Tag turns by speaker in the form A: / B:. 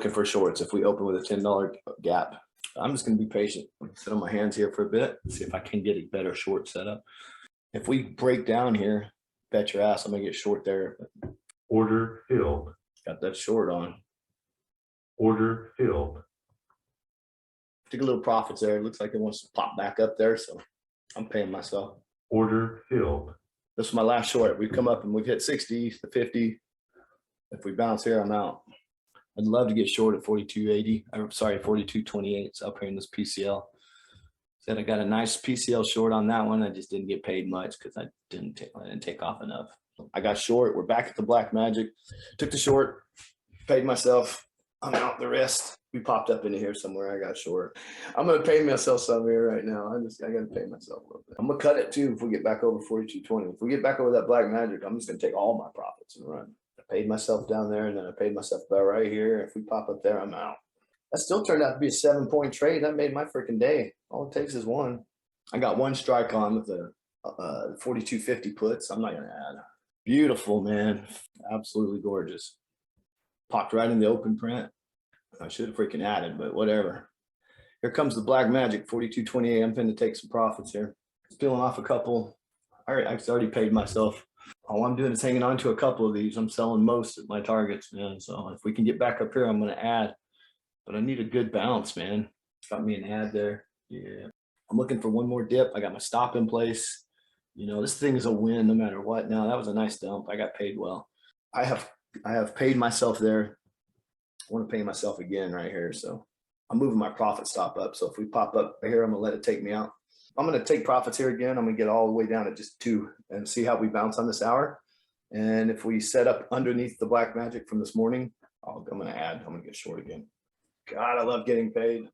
A: looking for shorts if we open with a $10 gap. I'm just going to be patient. Sit on my hands here for a bit, see if I can get a better short setup. If we break down here, bet your ass I'm going to get short there.
B: Order filled.
A: Got that short on.
B: Order filled.
A: Took a little profits there. It looks like it wants to pop back up there, so I'm paying myself.
B: Order filled.
A: This is my last short. We've come up and we've hit 60 to 50. If we bounce here, I'm out. I'd love to get short at 42.80. I'm sorry, 42.28. So up here in this PCL. Said I got a nice PCL short on that one. I just didn't get paid much because I didn't take off enough. I got short. We're back at the Black Magic. Took the short, paid myself. I'm out the rest. We popped up into here somewhere. I got short. I'm gonna pay myself some here right now. I gotta pay myself a little bit. I'm gonna cut it too if we get back over 42.20. If we get back over that Black Magic, I'm just gonna take all my profits and run. I paid myself down there, and then I paid myself about right here. If we pop up there, I'm out. That still turned out to be a 7-point trade. That made my freaking day. All it takes is one. I got one strike on with the 42.50 puts. I'm not gonna add. Beautiful, man. Absolutely gorgeous. Popped right in the open print. I should have freaking added, but whatever. Here comes the Black Magic, 42.28. I'm going to take some profits here. Peeling off a couple. All right, I already paid myself. All I'm doing is hanging on to a couple of these. I'm selling most of my targets, man. So if we can get back up here, I'm going to add. But I need a good bounce, man. Got me an ad there. Yeah. I'm looking for one more dip. I got my stop in place. You know, this thing is a win no matter what. Now, that was a nice dump. I got paid well. I have paid myself there. I want to pay myself again right here. So I'm moving my profit stop up. So if we pop up here, I'm going to let it take me out. I'm going to take profits here again. I'm going to get all the way down at just 2 and see how we bounce on this hour. And if we set up underneath the Black Magic from this morning, I'm going to add. I'm going to get short again. God, I love getting paid.